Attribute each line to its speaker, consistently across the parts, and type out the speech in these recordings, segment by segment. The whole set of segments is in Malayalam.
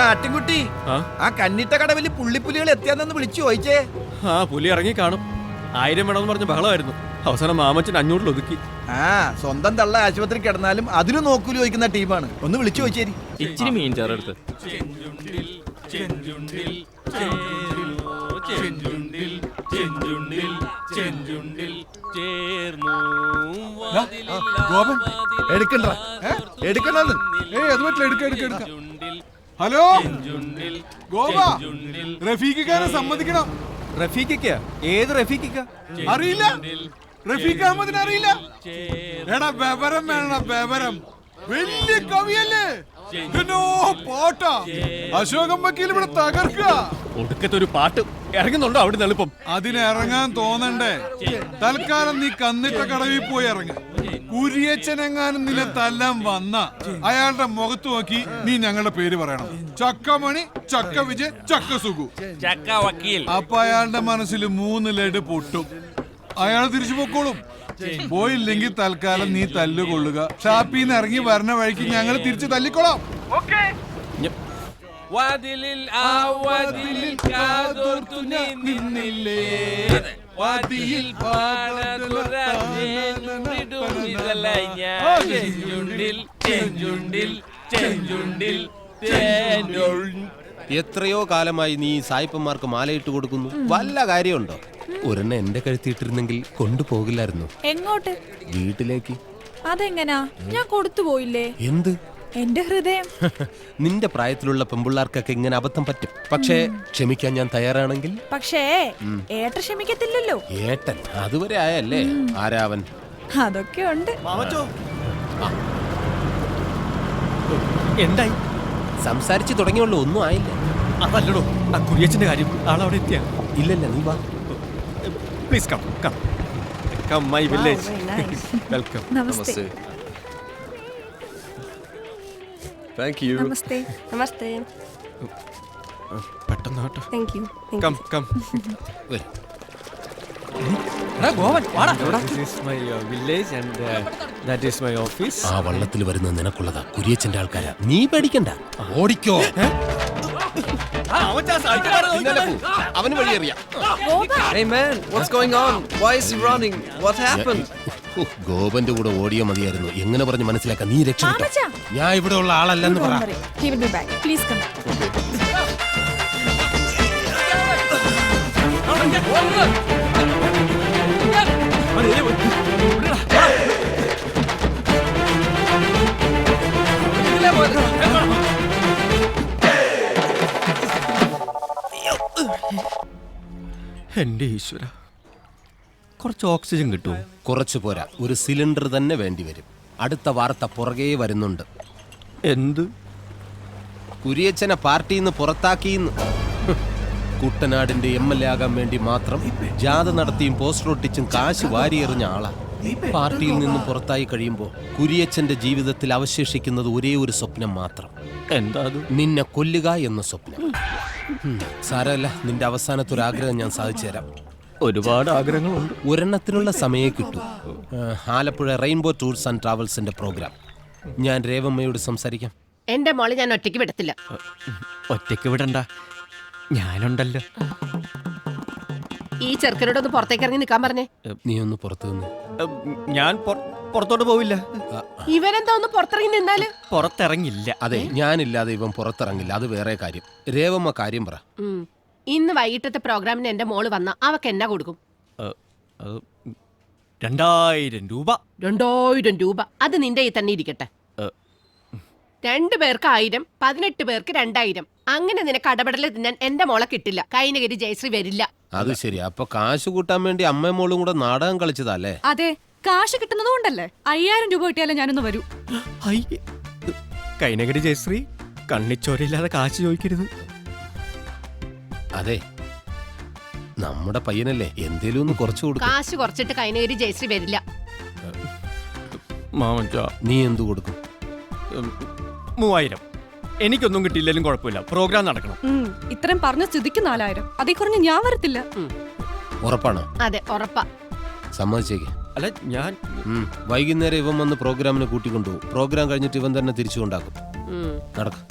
Speaker 1: ആട്ടിൻകുട്ടി, ആ കന്നിട്ട കടവില് പുള്ളിപ്പുലികൾ എത്തിയാന്ന് വിളിച്ചു ചോദിച്ചേ.
Speaker 2: ആ പുലി ഇറങ്ങി കാണും. 1000 വേണമെന്ന് പറഞ്ഞ ബഹളമായിരുന്നു. അവസാനം മാമച്ചൻ 500 ഒതുക്കി.
Speaker 1: ആ സ്വന്തം തള്ള ആശുപത്രി കിടന്നാലും അതിന് നോക്കൂലി ചോദിക്കുന്ന ടീമാണ്. ഒന്ന് വിളിച്ചു ചോദിച്ചേരി.
Speaker 2: ഇച്ചിരി മീൻ ചേർത്ത്
Speaker 3: ഹലോ ഗോപ, റഫീഖിക്കാരെ സമ്മതിക്കണം.
Speaker 2: റഫീഖിക്ക? ഏത് റഫീഖിക്ക?
Speaker 3: അറിയില്ല, റഫീഖ് അഹമ്മദിനെ അറിയില്ല? എടാ വിവരം വേണം, വിവരം. വലിയ കവിയല്ലേ, പാട്ടാ. അശോകം വക്കീൽ ഇവിടെ തകർക്കുക.
Speaker 2: ഒടുക്കത്തെ ഒരു പാട്ട് ഇറങ്ങുന്നുണ്ടോ അവിടെ എളുപ്പം?
Speaker 3: അതിന് ഇറങ്ങാൻ തോന്നണ്ടേ? തൽക്കാലം നീ കന്നിട്ട കടവിൽ പോയി ഇറങ്ങ. കുരിയച്ചനെങ്ങാനും നിന്നെ തല്ലാൻ വന്ന അയാളുടെ മുഖത്ത് നോക്കി നീ ഞങ്ങളുടെ പേര് പറയണം. ചക്കമണി, ചക്ക വിജയ്, ചക്ക സുഖു,
Speaker 2: ചക്ക വക്കീൽ.
Speaker 3: അപ്പൊ അയാളുടെ മനസ്സിൽ 3 ലഡ് പൊട്ടും. അയാൾ തിരിച്ചു പൊക്കോളും. പോയില്ലെങ്കിൽ തൽക്കാലം നീ തല്ലുകൊള്ളുക. ഷാപ്പിന്ന് ഇറങ്ങി വരണ വഴിക്ക് ഞങ്ങൾ തിരിച്ചു തല്ലിക്കൊള്ളാം.
Speaker 2: വാതിലിൽ ആ വാതിലിൽ കാതോർത്തു നീ നിന്നില്ലേ, വാതിലിൽ
Speaker 4: എത്രയോ കാലമായി നീ സായിപ്പന്മാർക്ക് മാലയിട്ട് കൊടുക്കുന്നു. വല്ല കാര്യമുണ്ടോ? ഒരെണ്ണം എന്റെ കഴുത്തിയിട്ടിരുന്നെങ്കിൽ കൊണ്ടുപോകില്ലായിരുന്നു.
Speaker 5: എങ്ങോട്ട്?
Speaker 4: വീട്ടിലേക്ക്.
Speaker 5: അതെങ്ങനാ? ഞാൻ കൊടുത്തു പോയില്ലേ?
Speaker 4: എന്ത്?
Speaker 5: എന്റെ ഹൃദയം.
Speaker 4: നിന്റെ പ്രായത്തിലുള്ള പെമ്പിള്ളാർക്കൊക്കെ ഇങ്ങനെ അബദ്ധം പറ്റും. പക്ഷേ ക്ഷമിക്കാൻ ഞാൻ തയ്യാറാണെങ്കിൽ.
Speaker 5: പക്ഷേ ഏട്ടൻ ക്ഷമിക്കത്തില്ലല്ലോ.
Speaker 4: ഏട്ടൻ അതുവരെ ആയല്ലേ? ആരാവൻ?
Speaker 5: അതൊക്കെ ഉണ്ട്.
Speaker 2: എന്തായി?
Speaker 4: സംസാരിച്ചു തുടങ്ങിയുള്ളൂ, ഒന്നും ആയില്ല.
Speaker 2: അതല്ലടോ ആ കുരിയച്ചന്റെ കാര്യം. ആളവിടെ എത്തിയാ?
Speaker 4: ഇല്ലല്ല, നീ വാ.
Speaker 2: Please come come come my village. Welcome.
Speaker 5: നമസ്തേ.
Speaker 2: Thank you.
Speaker 5: നമസ്തേ.
Speaker 6: നമസ്തേ.
Speaker 2: പെട്ടെന്ന് auto.
Speaker 6: Thank you.
Speaker 2: Come come. This is my village and that is my office.
Speaker 4: ആ വള്ളത്തിൽ വരുന്ന നിനക്കുള്ളതാ, കുരിയച്ചന്റെ ആൾക്കാരാ. നീ പേടിക്കണ്ട, ഓടിക്കോ. അവന് വഴിയറിയാം.
Speaker 7: Hey man, what's going on? Why is he running? What happened?
Speaker 4: ഗോപന്റെ കൂടെ ഓടിയോ മതിയായിരുന്നു. എങ്ങനെ പറഞ്ഞ് മനസ്സിലാക്കാൻ? നീ രക്ഷപ്പെട്ടോ.
Speaker 5: മാമച്ചാ.
Speaker 4: ഞാൻ ഇവിടെ ഉള്ള ആളല്ലെന്ന് പറ.
Speaker 5: He will be back. Please come.
Speaker 2: എന്റെ ഈശ്വര, കുറച്ച് ഓക്സിജൻ കിട്ടുമോ?
Speaker 4: കുറച്ചു പോരാ, ഒരു സിലിണ്ടർ തന്നെ വേണ്ടി വരും. അടുത്ത വാർത്ത പുറകെ വരുന്നുണ്ട്.
Speaker 2: എന്ത്?
Speaker 4: കുരിയച്ചനെ പാർട്ടിയിൽ നിന്ന് പുറത്താക്കിയെന്ന്. കുട്ടനാടിന്റെ MLA ആകാൻ വേണ്ടി മാത്രം ജാഥ നടത്തിയും പോസ്റ്റർ ഒട്ടിച്ചും കാശ് വാരിയെറിഞ്ഞ ആളാ. പാർട്ടിയിൽ നിന്നും പുറത്തായി കഴിയുമ്പോൾ കുരിയച്ചന്റെ ജീവിതത്തിൽ അവശേഷിക്കുന്നത് ഒരേ ഒരു സ്വപ്നം മാത്രം.
Speaker 2: എന്താ അത്?
Speaker 4: നിന്നെ കൊല്ലുക എന്ന സ്വപ്നം. സാരമല്ല, നിന്റെ അവസാനത്തെ ഒരു ആഗ്രഹം ഞാൻ സാധിച്ചു തരാം.
Speaker 2: ഒരുപാട് ആഗ്രഹങ്ങളുണ്ട്.
Speaker 4: ഒരെണ്ണത്തിനുള്ള സമയം കിട്ടും. ആലപ്പുഴ റെയിൻബോ ടൂർസ് ആൻഡ് ട്രാവൽസിന്റെ പ്രോഗ്രാം. ഞാൻ രേവമ്മയോട് സംസാരിക്കാം.
Speaker 6: എന്റെ മോളെ ഞാൻ ഒറ്റയ്ക്ക് വിടത്തില്ല.
Speaker 2: ഒറ്റയ്ക്ക് വിടണ്ട, ഞാനുണ്ടല്ലോ.
Speaker 6: ഈ ചെറുക്കനോടൊന്ന് പുറത്തേക്ക് ഇറങ്ങി നിൽക്കാൻ പറഞ്ഞേ.
Speaker 4: നീ ഒന്ന് പുറത്തു നിന്ന്.
Speaker 2: ഞാൻ പുറത്തോട്ട് പോവില്ല.
Speaker 6: ഇവരെന്താ ഒന്ന് പുറത്തിറങ്ങി നിന്നാല്?
Speaker 2: പുറത്തിറങ്ങില്ല.
Speaker 4: അതെ, ഞാനില്ലാതെ ഇവൻ പുറത്തിറങ്ങില്ല. അത് വേറെ കാര്യം. രേവമ്മ കാര്യം പറ.
Speaker 6: ഇന്ന് വൈകിട്ടത്തെ പ്രോഗ്രാമിന് എന്റെ മോള് വന്ന അവക്ക് എന്നാ കൊടുക്കും?
Speaker 2: 2000 രൂപ.
Speaker 6: 2000 രൂപ? അത് നിന്റെ ഈ തന്നെ ഇരിക്കട്ടെ. 2 പേർക്ക് 1000, 18 പേർക്ക് 2000. അങ്ങനെ നിനക്ക് അടപടല് തിന്നാൻ എന്റെ മോളെ കിട്ടില്ല. കൈനഗിരി ജയശ്രീ വരില്ല.
Speaker 4: അത് ശരി. അപ്പൊ കാശ് കൂട്ടാൻ വേണ്ടി അമ്മയും മോളും കൂടെ നാടകം കളിച്ചതല്ലേ?
Speaker 5: അതെ, കാശ് കിട്ടുന്നത് കൊണ്ടല്ലേ. 5000 രൂപ കിട്ടിയാലേ ഞാനൊന്ന് വരൂ.
Speaker 2: കൈനഗിരി ജയശ്രീ, കണ്ണിച്ചോരയില്ലാതെ കാശ് ചോദിക്കരുത്.
Speaker 4: അതെ, നമ്മുടെ പയ്യനല്ലേ, എന്തേലും ഒന്ന് കുറച്ചു കൊടുക്കും.
Speaker 6: കാശ് കുറച്ചിട്ട് കൈനഗിരി ജയശ്രീ വരില്ല.
Speaker 4: നീ എന്തു കൊടുക്കും?
Speaker 2: 3000. എനിക്കൊന്നും കിട്ടിയില്ലെങ്കിലും കുഴപ്പമില്ല, പ്രോഗ്രാം നടക്കണം.
Speaker 5: ഇത്രയും പറഞ്ഞ സ്ഥിതിക്ക് 4000. അതേ കുറഞ്ഞ് ഞാൻ വരത്തില്ല.
Speaker 4: ഉറപ്പാണോ?
Speaker 6: അതെ, ഉറപ്പാ.
Speaker 4: സമ്മതിച്ചേക്ക്.
Speaker 2: അല്ല, ഞാൻ
Speaker 4: വൈകുന്നേരം ഇവൻ വന്ന് പ്രോഗ്രാമിന് കൂട്ടിക്കൊണ്ടുപോകും. പ്രോഗ്രാം കഴിഞ്ഞിട്ട് ഇവൻ തന്നെ തിരിച്ചു കൊണ്ടാക്കും. നടക്കും.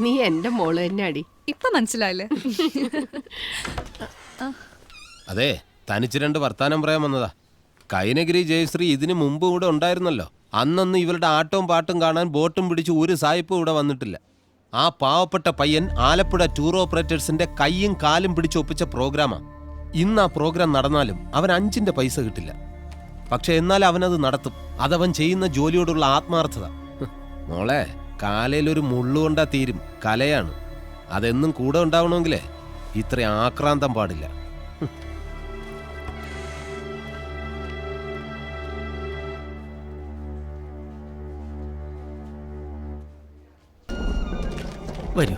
Speaker 6: നീ എന്റെ മോള് തന്നെ അടി.
Speaker 5: ഇപ്പൊ മനസ്സിലായില്ലേ?
Speaker 4: അതെ, തനിച്ച് 2 വർത്താനം പറയാൻ വന്നതാ. കൈനഗിരി ജയശ്രീ ഇതിനു മുമ്പ് ഇവിടെ ഉണ്ടായിരുന്നല്ലോ. അന്നൊന്നും ഇവരുടെ ആട്ടവും പാട്ടും കാണാൻ ബോട്ടും പിടിച്ച് ഒരു സായിപ്പും ഇവിടെ വന്നിട്ടില്ല. ആ പാവപ്പെട്ട പയ്യൻ ആലപ്പുഴ ടൂർ ഓപ്പറേറ്റേഴ്സിന്റെ കൈയും കാലും പിടിച്ചൊപ്പിച്ച പ്രോഗ്രാമാ. ഇന്ന് ആ പ്രോഗ്രാം നടന്നാലും അവൻ 5 പൈസ കിട്ടില്ല. പക്ഷെ എന്നാൽ അവനത് നടത്തും. അതവൻ ചെയ്യുന്ന ജോലിയോടുള്ള ആത്മാർത്ഥത. മോളെ, കാലയിലൊരു മുള്ളുകൊണ്ടാ തീരും. കലയാണ്. അതെന്നും കൂടെ ഉണ്ടാവണമെങ്കിലേ ഇത്ര ആക്രാന്തം പാടില്ല.
Speaker 2: വരൂ.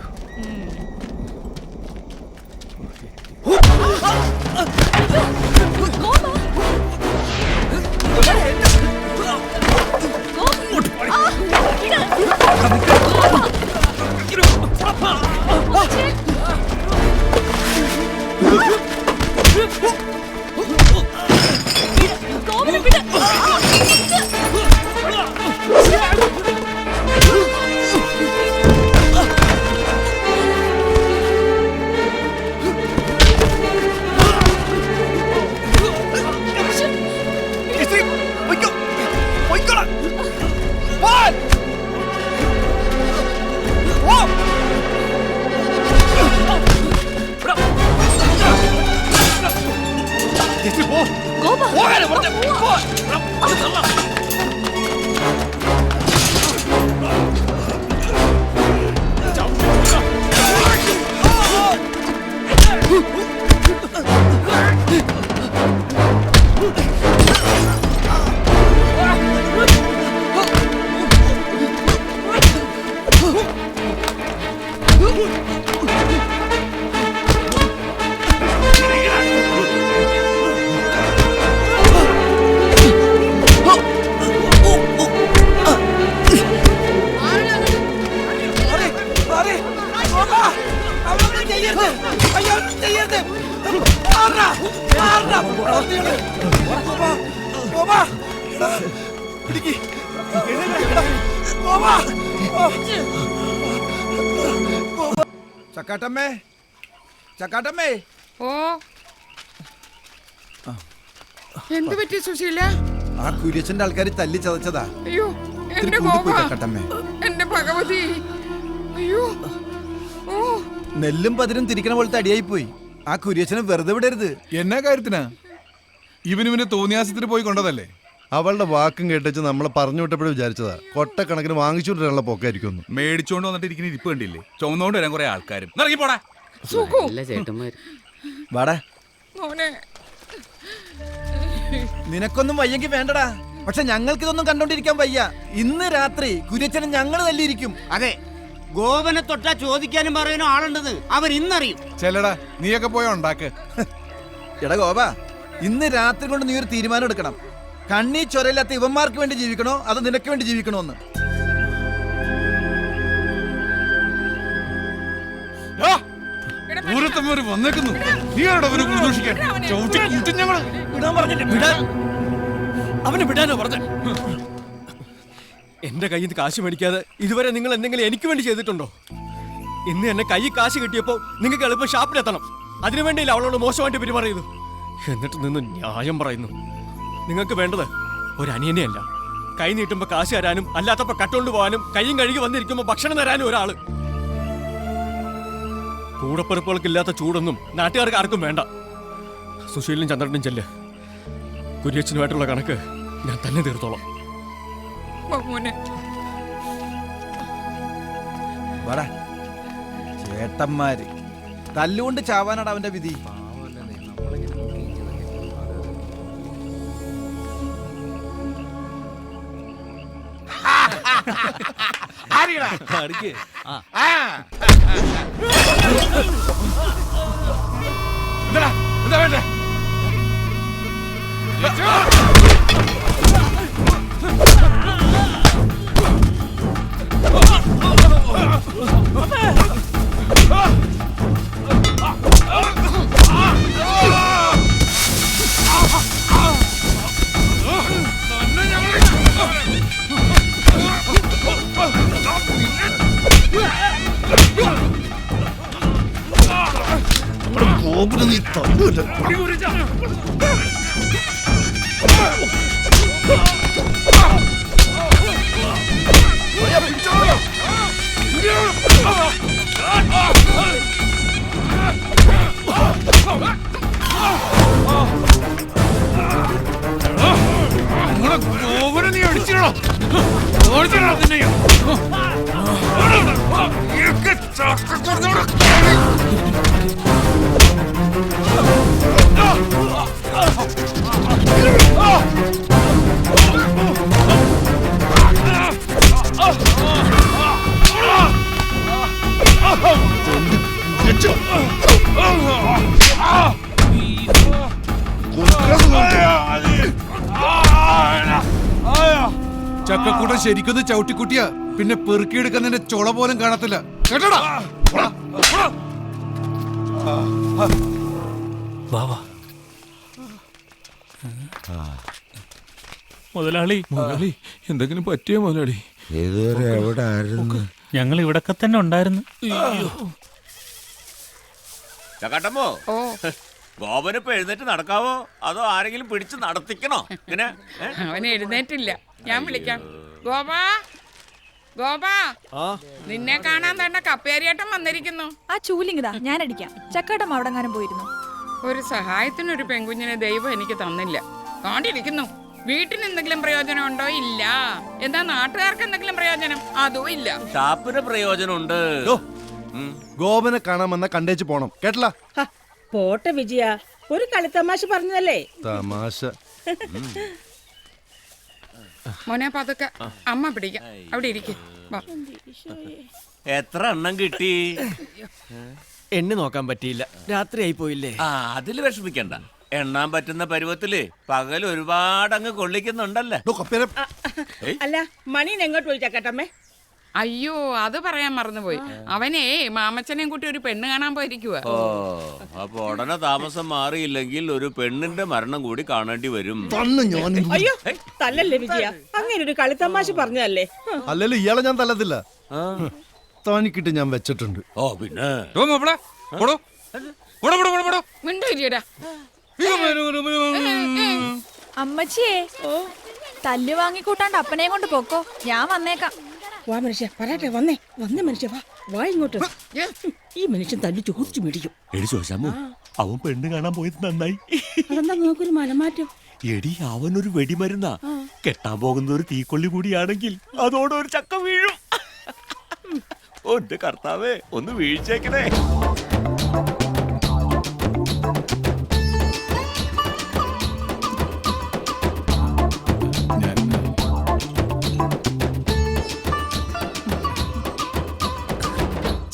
Speaker 1: ചക്കാട്ടമ്മേ, ചക്കാട്ടമ്മേ.
Speaker 8: ഓ, എന്ത് പറ്റി സുശീല?
Speaker 1: ആ കുര്യച്ചന്റെ ആൾക്കാർ തല്ലി ചതച്ചതാ.
Speaker 8: അയ്യോ,
Speaker 1: ഇത്തിരി
Speaker 8: എന്റെ
Speaker 1: കൂടിപ്പോയി
Speaker 8: ഗോപ,
Speaker 1: ചക്കാട്ടമ്മേ.
Speaker 8: എന്റെ ഭഗവതി. അയ്യോ, ഓ,
Speaker 1: നെല്ലും പതിരും തിരിക്കണ പോലത്തെ അടിയായി പോയി. ആ കുര്യച്ചനെ വെറുതെ വിടരുത്.
Speaker 3: എന്നാ കാര്യത്തിനാ? ഇവനിവന്റെ തോന്നിയാസത്തിന് പോയി കൊണ്ടതല്ലേ?
Speaker 9: അവളുടെ വാക്കും കേട്ടിച്ച് നമ്മളെ പറഞ്ഞു വിട്ടപ്പോഴും വിചാരിച്ചതാ കൊട്ടക്കണക്കിന് വാങ്ങിച്ചുകൊണ്ടിരാനുള്ള പോക്കായിരിക്കും.
Speaker 3: മേടിച്ചോണ്ട് വന്നിട്ട് ഇരിക്കുന്ന ഇരിപ്പ് കണ്ടില്ലേ? ചുമന്നോണ്ട് വരാൻ കുറെ ആൾക്കാരും. ഇറങ്ങി പോടാ.
Speaker 8: സുഖു,
Speaker 1: വാടാ.
Speaker 8: മോനെ,
Speaker 1: നിനക്കൊന്നും വയ്യെങ്കിൽ വേണ്ടടാ. പക്ഷെ ഞങ്ങൾക്കിതൊന്നും കണ്ടോണ്ടിരിക്കാൻ വയ്യ. ഇന്ന് രാത്രി കുര്യച്ചനെ ഞങ്ങൾ തല്ലിയിരിക്കും.
Speaker 10: അതെ, ഗോപനെ തൊട്ടാ ചോദിക്കാനും പറയാനും ആളുണ്ടെന്ന് അവർ ഇന്നറിയും.
Speaker 3: ചെല്ലടാ, നീയൊക്കെ പോയ ഉണ്ടാക്ക്.
Speaker 1: എടാ ഗോപ, ഇന്ന് രാത്രി കൊണ്ട് നീ ഒരു തീരുമാനം എടുക്കണം. കണ്ണീ ചൊരയില്ലാത്ത ഇവന്മാർക്ക് വേണ്ടി ജീവിക്കണോ അതോ നിനക്ക് വേണ്ടി ജീവിക്കണോ എന്ന്.
Speaker 3: വന്നേക്കുന്നു. നീ പ്രതീക്ഷിക്കാൻ ഞങ്ങള്
Speaker 2: അവന് വിടാനോ പറഞ്ഞ? എന്റെ കയ്യിൽ നിന്ന് കാശ് മേടിക്കാതെ ഇതുവരെ നിങ്ങൾ എന്തെങ്കിലും എനിക്ക് വേണ്ടി ചെയ്തിട്ടുണ്ടോ? ഇന്ന് എന്നെ കൈ കാശ് കിട്ടിയപ്പോ നിങ്ങൾക്ക് എളുപ്പം ഷാപ്പിലെത്തണം. അതിനുവേണ്ടിയില്ല അവളോട് മോശമായിട്ട് പെരുമാറിയത്. എന്നിട്ട് നിന്ന് ന്യായം പറയുന്നു. നിങ്ങൾക്ക് വേണ്ടത് ഒരു അനിയനെയല്ല, കൈ നീട്ടുമ്പോ കാശ് തരാനും അല്ലാത്തപ്പോ കട്ടുകൊണ്ട് പോകാനും കൈയും കഴുകി വന്നിരിക്കുമ്പോ ഭക്ഷണം തരാനും ഒരാള്. കൂടപ്പിറപ്പുകൾക്കില്ലാത്ത ചൂടൊന്നും നാട്ടുകാർക്ക് ആർക്കും വേണ്ട. സുശീലിനും ചന്ദ്രനും ചെല്ല്. കുര്യച്ചനുമായിട്ടുള്ള കണക്ക് ഞാൻ തന്നെ തീർത്തോളാം.
Speaker 8: മോനെ,
Speaker 1: വാടാ. ചേട്ടന്മാര് തല്ലുകൊണ്ട് ചാവാനാണ് അവന്റെ വിധി.
Speaker 3: എന്താ വേണ്ടേ?
Speaker 8: ആ
Speaker 9: ഗോപുരം നീ തന്നൂല്ല.
Speaker 3: ഗോപുരം നീ അടിച്ചിടോ, ഓടിച്ചിടോ നിന്നെ. ചക്കക്കൂട്ടം ശരിക്കൊന്ന് ചവിട്ടിക്കുട്ടിയാ പിന്നെ പെറുക്കിയെടുക്കാൻ നിന്റെ ചുള പോലും കാണത്തില്ല കേട്ടോടാ.
Speaker 11: മുതലാളി
Speaker 3: എന്തെങ്കിലും പറ്റിയോ മുതലാളി?
Speaker 11: ഇതുവരെ എവിടെ ആയിരുന്നു? ഞങ്ങൾ ഇവിടൊക്കെ തന്നെ ഉണ്ടായിരുന്നു.
Speaker 2: ചക്കാട്ടമ്മോ,
Speaker 8: ഓ
Speaker 2: ഗോപനിപ്പോ എഴുന്നേറ്റ് നടക്കാവോ അതോ ആരെങ്കിലും പിടിച്ച് നടത്തിക്കണോ? ഇങ്ങനെ
Speaker 8: അവൻ എഴുന്നേറ്റില്ല, ഞാൻ വിളിക്കാം. ഗോപാ, ഗോപാ, നിന്നെ കാണാൻ തന്നെ കപ്പേരിയേട്ടൻ വന്നിരിക്കുന്നു.
Speaker 5: ആ ചൂലിങ്ങിതാ ഞാൻ അടിക്കാം. ചക്കാട്ടം അവിടെങ്ങാനും പോയിരുന്നു.
Speaker 8: ഒരു സഹായത്തിനൊരു പെൺകുഞ്ഞിനെ ദൈവം എനിക്ക് തന്നില്ല. കാണ്ടിരിക്കുന്നു. വീട്ടിന് എന്തെങ്കിലും പ്രയോജനം ഉണ്ടോ? ഇല്ല. എന്താ നാട്ടുകാർക്ക് എന്തെങ്കിലും പ്രയോജനം? അതും ഇല്ല.
Speaker 2: ഷാപ്പിന് പ്രയോജനമുണ്ട്.
Speaker 9: ഗോപനെ കാണാൻ വന്ന കണ്ടേച്ച് പോണം കേട്ടല്ല.
Speaker 6: പോട്ടെ വിജയ, ഒരു കളിത്തമാശ പറഞ്ഞതല്ലേ.
Speaker 9: തമാശ.
Speaker 8: മോനെ പതുക്കെ, അമ്മ പിടിക്കാം. അവിടെ ഇരിക്കും.
Speaker 2: എത്ര എണ്ണം കിട്ടി? എണ്ണി നോക്കാൻ പറ്റിയില്ല, രാത്രിയായി പോയില്ലേ. അതില് വിഷമിക്കണ്ട, എണ്ണാൻ പറ്റുന്ന പരുവത്തില് പകൽ ഒരുപാട് അങ്ങ് കൊള്ളിക്കുന്നുണ്ടല്ലേ.
Speaker 6: അല്ല, മണീൻ എങ്ങോട്ട് പോയി ചക്കട്ടമ്മേ?
Speaker 8: അയ്യോ, അത് പറയാൻ മറന്നുപോയി. അവനേ മാമച്ചനെയും കൂട്ടി ഒരു പെണ്ണ് കാണാൻ പോയിരിക്കുക.
Speaker 2: ഓ, അപ്പൊ ഉടനെ താമസം മാറിയില്ലെങ്കിൽ ഒരു പെണ്ണിന്റെ മരണം കൂടി കാണേണ്ടി വരും.
Speaker 6: അയ്യോ തല്ലല്ലേ വിജയ, അങ്ങനെ ഒരു കളിത്തമാശ പറഞ്ഞതല്ലേ.
Speaker 9: അല്ലല്ലോ ഇയാളെ ഞാൻ തല്ലത്തില്ല, തനിക്കിട്ട് ഞാൻ വെച്ചിട്ടുണ്ട്.
Speaker 2: ഓ പിന്നെ
Speaker 8: മിണ്ടൂരിയടാ.
Speaker 5: അമ്മച്ചിയേ, തല്ല് വാങ്ങിക്കൂട്ടാണ്ട് അപ്പനെയും കൊണ്ട് പൊക്കോ, ഞാൻ വന്നേക്കാം.
Speaker 6: വാ മനുഷ്യ, പറയട്ടെ, വന്നേ മനുഷ്യ, വാ ഇങ്ങോട്ട്. ഈ മനുഷ്യൻ തല്ലി ചോദിച്ചു മേടിക്കും.
Speaker 2: എടി ചോദിച്ചാമോ, അവൻ പെണ്ണ് കാണാൻ പോയത് നന്നായി.
Speaker 6: അതെന്താ നോക്കൊരു മലമാറ്റം?
Speaker 2: എടി അവനൊരു വെടിമരുന്നാ, കെട്ടാൻ പോകുന്ന ഒരു തീക്കൊള്ളി കൂടിയാണെങ്കിൽ അതോടെ ഒരു ചക്ക വീഴും. ഓ എന്റെ കർത്താവേ, ഒന്ന് വീഴ്ചേക്കണേ.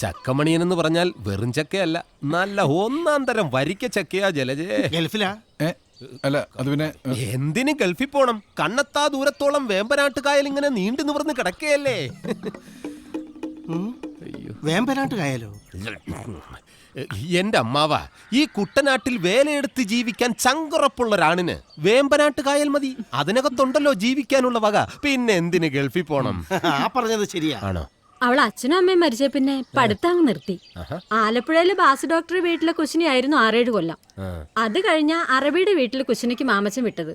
Speaker 4: ചക്കമണിയൻ എന്ന് പറഞ്ഞാൽ വെറും ചക്കയല്ല, നല്ല ഒന്നാം തരം വരിക്ക ചക്കയാ ജലജേ.
Speaker 10: ഗൾഫിലാ?
Speaker 3: അല്ല അത് പിന്നെ
Speaker 4: എന്തിന് ഗൾഫിൽ പോണം? കണ്ണെത്താ ദൂരത്തോളം വേമ്പനാട്ടുകായൽ ഇങ്ങനെ നീണ്ടു നിവർന്ന് കിടക്കുകയല്ലേ.
Speaker 10: വേമ്പനാട്ടുകായലോ?
Speaker 4: എന്റെ അമ്മാവാ, ഈ കുട്ടനാട്ടിൽ വേലയെടുത്ത് ജീവിക്കാൻ ചങ്കുറപ്പുള്ള ഒരാണിന് വേമ്പനാട്ടുകായൽ മതി. അതിനകത്തുണ്ടല്ലോ ജീവിക്കാനുള്ള വക, പിന്നെ എന്തിന് ഗൾഫിൽ പോണം?
Speaker 10: ആ പറഞ്ഞത് ശരിയാ.
Speaker 4: ആണോ?
Speaker 5: അവൾ അച്ഛനും അമ്മയും മരിച്ച പിന്നെ പഠിത്തം നിർത്തി. ആലപ്പുഴയിലെ ബാസ് ഡോക്ടർ വീട്ടിലെ കുശിനിയായിരുന്നു 6-7 കൊല്ലം. അത് കഴിഞ്ഞ അറബിയുടെ വീട്ടിലെ കുശിനിക്ക് മാമച്ചൻ വിട്ടത്.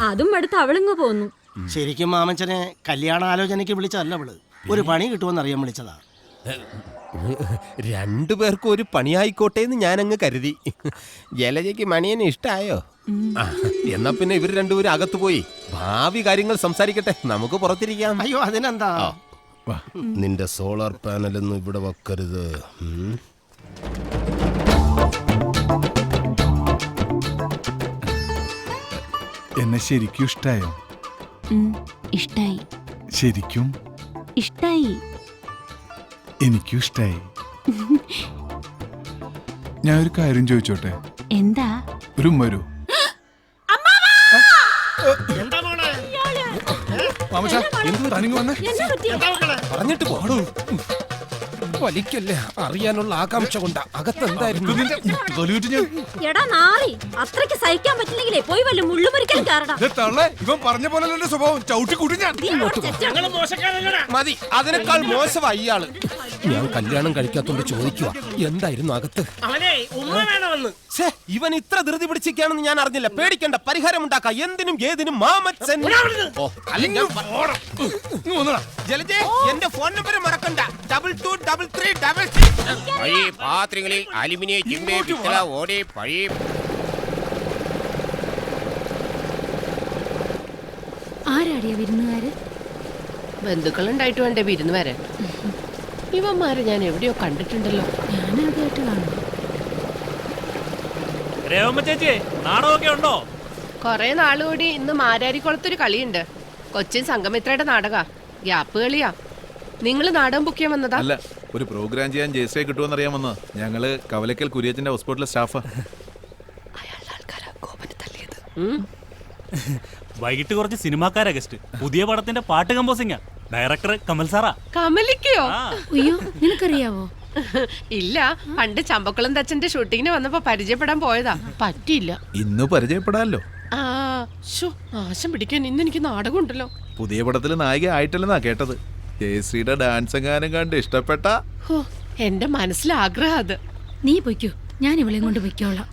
Speaker 5: അതും അടുത്ത് അവളിങ്ങ് പോന്നു.
Speaker 10: ശരിക്കും മാമച്ചനെ കല്യാണ ആലോചനയ്ക്ക് വിളിച്ചതല്ല അവള്, ഒരു പണി കിട്ടുമെന്ന് അറിയാൻ വിളിച്ചതാ.
Speaker 4: രണ്ടുപേർക്കും ഒരു പണിയായിക്കോട്ടെ എന്ന് ഞാനങ്ങ് കരുതി. ജലജയ്ക്ക് മണിയനെ ഇഷ്ടായോ? എന്നാ പിന്നെ ഇവർ രണ്ടുപേരും അകത്ത് പോയി ഭാവി കാര്യങ്ങൾ സംസാരിക്കട്ടെ, നമുക്ക് പുറത്തിരിക്കാം.
Speaker 10: അയ്യോ അതിനെന്താ,
Speaker 4: നിന്റെ സോളാർ പാനലൊന്നും ഇവിടെ വെക്കരുത്.
Speaker 3: എന്നെ ശരിക്കും ഇഷ്ടായോ?
Speaker 5: ഇഷ്ടായി.
Speaker 3: ശരിക്കും
Speaker 5: ഇഷ്ടായി.
Speaker 3: എനിക്കും ഇഷ്ടായി. ഞാൻ ഒരു കാര്യം ചോദിച്ചോട്ടെ?
Speaker 5: എന്താ?
Speaker 3: ഒരു വരൂ.
Speaker 4: പറഞ്ഞിട്ട് പോടൂ. വലിക്കല്ലേ, അറിയാനുള്ള ആകാംക്ഷ കൊണ്ടാ. അകത്തെന്തായിരുന്നു?
Speaker 5: എടാ നാറി, അത്രയ്ക്ക് സഹിക്കാൻ പറ്റില്ലെങ്കിലേ പോയി വല്ല മുള്ളുമുറിക്കലും കാരണം
Speaker 3: തള്ളേ ഇവൻ പറഞ്ഞ പോലെ എന്റെ സ്വഭാവം ചവിട്ടി കൂട്ടി ഞാൻ.
Speaker 4: മതി, അതിനേക്കാൾ മോശമായി ഇയാള്. ഞാൻ കല്യാണം കഴിക്കാത്തോണ്ട് ചോദിക്കുക, എന്തായിരുന്നു അകത്ത്? ഛേ, ഇവൻ ഇത്ര ധൃതി പിടിച്ചിരിക്കാണെന്ന് ഞാൻ അറിഞ്ഞില്ല. പേടിക്കണ്ട, പരിഹാരം ഉണ്ടാക്കാം. എന്തിനും ഏതിനും മാമച്ചൻ. ഓ, അല്ല, ജലജേ, എന്റെ ഫോൺ നമ്പർ മറക്കണ്ട. 223366.
Speaker 12: പഴയ പാത്രങ്ങളിൽ അലുമിനിയം, ചിമ്മി, പിത്തള, ഓടി, പഴയ
Speaker 5: ആരാടിയ വിരുന്നുകാര്?
Speaker 6: ബന്ധുക്കളുണ്ടായിട്ട് വേണ്ടേ വിരുന്ന് വരാൻ? ഇവന്മാരെ ഞാൻ എവിടെയോ കണ്ടിട്ടുണ്ടല്ലോ.
Speaker 5: ഞാനാദ്യമായിട്ട് കാണുന്നു.
Speaker 11: ചേച്ചി നാടകമൊക്കെ ഉണ്ടോ?
Speaker 6: കൊറേ നാളുകൂടി ഇന്ന് മാരാരിക്കുളത്തൊരു കളിയുണ്ട്. കൊച്ചിൻ സംഗമിത്രയുടെ നാടക. ഗ്യാപ്പ് കളിയാ. നിങ്ങൾ നാടകം ബുക്ക് ചെയ്യാൻ വന്നതാ?
Speaker 13: അല്ല, ഒരു പ്രോഗ്രാം ചെയ്യാൻ ജയശ്രീ കിട്ടുമെന്ന് അറിയാൻ വന്ന. ഞങ്ങള് കവലക്കൽ കുര്യച്ചന്റെ ഹോസ്പിറ്റലിലെ സ്റ്റാഫാ.
Speaker 11: വൈകിട്ട് കുറച്ച് സിനിമാക്കാരാ ഗസ്റ്റ്. പുതിയ പടത്തിന്റെ പാട്ട് കമ്പോസിംഗാ. ഡയറക്ടർ കമൽ സാറാ.
Speaker 6: കമലിക്കയോ?
Speaker 5: അയ്യോ, നിനക്കറിയാവോ?
Speaker 6: ഇല്ല, പണ്ട് ചമ്പക്കുളം തച്ചന്റെ ഷൂട്ടിങ്ങിന് വന്നപ്പോ പരിചയപ്പെടാൻ പോയതാ. പറ്റിയില്ല.
Speaker 13: ഇന്ന് പരിചയപ്പെടാമല്ലോ.
Speaker 6: ആ ആശം പിടിക്കാൻ ഇന്ന് എനിക്ക് നാടകം ഉണ്ടല്ലോ.
Speaker 13: പുതിയ പടത്തിൽ നായിക ആയിട്ടില്ലെന്നാ കേട്ടത്. ജയശ്രീയുടെ ഡാൻസ് എങ്ങാനും കണ്ട് ഇഷ്ടപ്പെട്ട.
Speaker 6: എന്റെ മനസ്സിലെ ആഗ്രഹം അത്.
Speaker 5: നീ പൊയ്ക്കോ, ഞാൻ ഇവളെയും കൊണ്ട് പൊയ്ക്കോളാം.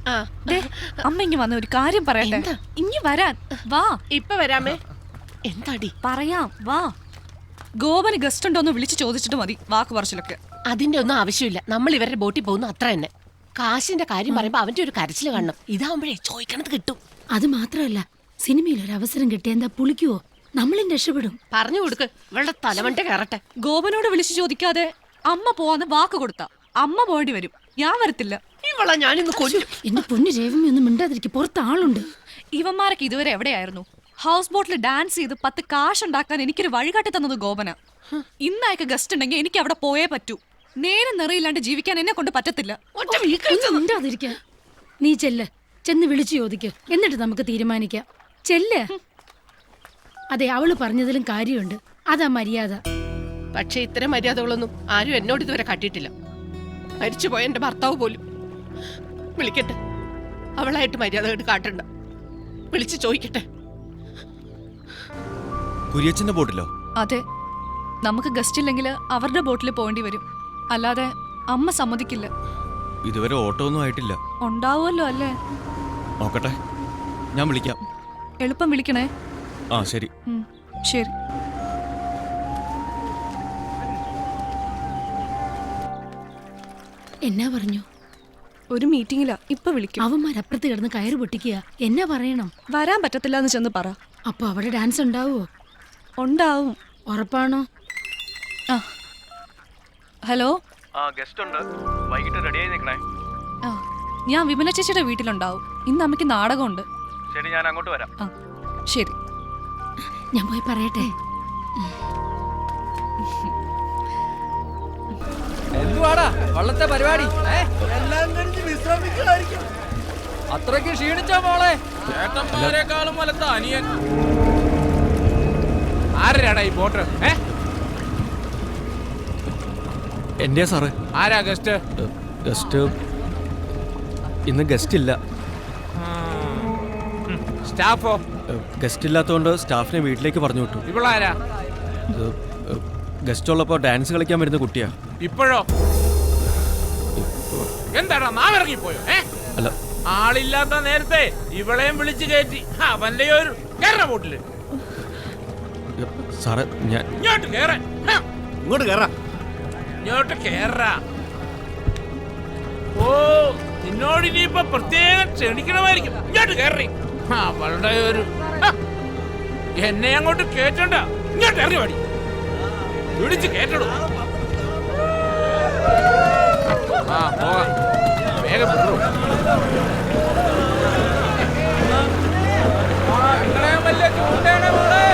Speaker 14: അമ്മ ഇങ്ങ് വന്ന ഒരു കാര്യം പറയട്ടെ. ഇങ്ങ് വരാൻ വാ.
Speaker 6: ഇപ്പൊ വരാമേ. എന്താടി?
Speaker 14: പറയാം, വാ. ഗോപന് ഗസ്റ്റ് ഉണ്ടോന്ന് വിളിച്ചു ചോദിച്ചിട്ട് മതി വാക്ക് പറച്ചിലൊക്കെ.
Speaker 6: അതിന്റെ ഒന്നും ആവശ്യമില്ല. നമ്മൾ ഇവരുടെ ബോട്ടിൽ പോകുന്നു, അത്ര തന്നെ. കാശിന്റെ കാര്യം പറയുമ്പോ അവന്റെ ഒരു കരച്ചിൽ കാണണം. ഇതാവുമ്പോഴേ ചോദിക്കണത് കിട്ടും.
Speaker 5: അത് മാത്രമല്ല, സിനിമയിൽ ഒരു അവസരം കിട്ടിയ എന്താ പുളിക്കുവോ? നമ്മളും രക്ഷപ്പെടും.
Speaker 6: പറഞ്ഞു കൊടുക്ക്, ഇവളുടെ തലമണ്ട കയറട്ടെ.
Speaker 14: ഗോപനോട് വിളിച്ചു ചോദിക്കാതെ അമ്മ പോവാന്ന് വാക്ക് കൊടുത്ത അമ്മ പോകേണ്ടി വരും. ഞാൻ വരത്തില്ല.
Speaker 6: ഇവളെ ഞാനിന്ന് കൊല്ലും.
Speaker 5: എന്റെ പൊന്നു രേവമി ഒന്നും മിണ്ടാതിരിക്കും, പുറത്ത് ആളുണ്ട്.
Speaker 14: ഇവന്മാരൊക്കെ ഇതുവരെ എവിടെയായിരുന്നു? ഹൗസ് ബോട്ടിൽ ഡാൻസ് ചെയ്ത് 10 കാശ് ഉണ്ടാക്കാൻ എനിക്കൊരു വഴികാട്ടി തന്നത് ഗോപന. ഇന്നയക്ക് ഗസ്റ്റ് ഉണ്ടെങ്കിൽ എനിക്ക് അവിടെ പോയേ പറ്റൂ. നേരം നിറയില്ലാണ്ട് ജീവിക്കാൻ എന്നെ കൊണ്ട് പറ്റത്തില്ല.
Speaker 5: മിണ്ടാതിരിക്കാൻ. നീ ചെന്ന് വിളിച്ചു ചോദിക്ക്, എന്നിട്ട് നമുക്ക് തീരുമാനിക്കാം. ചെല്ല്. അതെ, അവള് പറഞ്ഞതിലും കാര്യമുണ്ട്. അതാ മര്യാദ.
Speaker 6: പക്ഷെ ഇത്തരം മര്യാദകളൊന്നും ആരും എന്നോട് ഇതുവരെ കാട്ടിയിട്ടില്ല. മരിച്ചുപോയ എന്റെ ഭർത്താവ് പോലും. വിളിക്കട്ടെ, അവളായിട്ട് മര്യാദ കാട്ടണ്ട. വിളിച്ചു ചോദിക്കട്ടെ.
Speaker 2: കുര്യച്ചന്റെ ബോട്ടിലോ?
Speaker 14: അതെ, നമുക്ക് ഗസ്റ്റ് ഇല്ലെങ്കിൽ അവരുടെ ബോട്ടിൽ പോകേണ്ടി വരും. അല്ലാതെ അമ്മ സമ്മതിക്കില്ല.
Speaker 2: ഇതുവരെ ഓട്ടോ ഒന്നും ആയിട്ടില്ല.
Speaker 14: ഉണ്ടാവുമല്ലോ അല്ലേ?
Speaker 2: നോക്കട്ടെ, ഞാൻ വിളിക്കാം.
Speaker 14: എളുപ്പം വിളിക്കണേ.
Speaker 2: ആ ശരി.
Speaker 14: ശരി.
Speaker 5: എന്നാ പറഞ്ഞു?
Speaker 14: ഒരു മീറ്റിംഗിലാ, ഇപ്പൊ വിളിക്കും.
Speaker 5: അവന്മാരപ്പുറത്ത് കിടന്ന് കയറ് പൊട്ടിക്കുക. എന്നാ പറയണം?
Speaker 14: വരാൻ പറ്റത്തില്ല എന്ന് ചെന്ന് പറ.
Speaker 5: അപ്പൊ അവിടെ ഡാൻസ് ഉണ്ടാവോ?
Speaker 14: ഉണ്ടാവും.
Speaker 5: ഉറപ്പാണോ?
Speaker 14: ഹലോ,
Speaker 2: ഗസ്റ്റ് ഉണ്ട്, വൈകിട്ട് റെഡി ആയി നിൽക്കണേ.
Speaker 14: ഞാൻ വിമല ചേച്ചിയുടെ വീട്ടിലുണ്ടാവും. ഇന്ന് അമ്മയ്ക്ക് നാടകമുണ്ട്.
Speaker 2: ശരി, ഞാൻ അങ്ങോട്ട് വരാം.
Speaker 14: ശരി,
Speaker 5: ഞാൻ പോയി പറയട്ടെ.
Speaker 7: എന്തുവാടാ വള്ളത്തെ പരിപാടി? എല്ലാം കഴിഞ്ഞ് വിശ്രമിക്കുമായിരിക്കും. അത്രയ്ക്ക് ക്ഷീണിച്ചോ മോളെ?
Speaker 12: ചേട്ടന്മാരെക്കാളും വലത്ത അനിയൻ. ആരാടാ ഈ ബോട്ട്?
Speaker 2: എന്റെയാ സാറ്.
Speaker 12: ആരാ ഗസ്റ്റ്?
Speaker 2: ഗസ്റ്റ് ഇന്ന് ഗസ്റ്റ് ഇല്ല.
Speaker 12: സ്റ്റാഫോ?
Speaker 2: ഗസ്റ്റ് ഇല്ലാത്തതുകൊണ്ട് സ്റ്റാഫിനെ വീട്ടിലേക്ക് പറഞ്ഞു വിട്ടു.
Speaker 12: ഇവളാരാ?
Speaker 2: ഗസ്റ്റ് ഉള്ളപ്പോ ഡാൻസ് കളിക്കാൻ വരുന്ന കുട്ടിയാ.
Speaker 12: ഇപ്പോഴോ? എന്താടാ നാവിറങ്ങിപ്പോയോ?
Speaker 2: അല്ല,
Speaker 12: ആളില്ലാത്ത നേരത്തെ ഇവളെയും വിളിച്ചു കയറ്റി അവന്റെ ഒരു കേറ ബോട്ടില്.
Speaker 2: സാറേ, ഞാൻ
Speaker 12: ഇങ്ങോട്ട് കേറ.
Speaker 2: ഇങ്ങോട്ട് കേറാ.
Speaker 12: ഇങ്ങോട്ട് കേറാ. ഓ, നിന്നോട് ഇനിയിപ്പൊ പ്രത്യേകം ക്ഷണിക്കണമായിരിക്കും. ഇങ്ങോട്ട് കേറി. അവളുടെ ഒരു എന്നെ അങ്ങോട്ട് കേറ്റണ്ട. ഇങ്ങോട്ട് ഇറങ്ങി പാടി പിടിച്ച് കേട്ടടൂ. ആ പോകാം, വേഗം വിടൂ. വലിയ ചൂണ്ടാണ് മോളെ.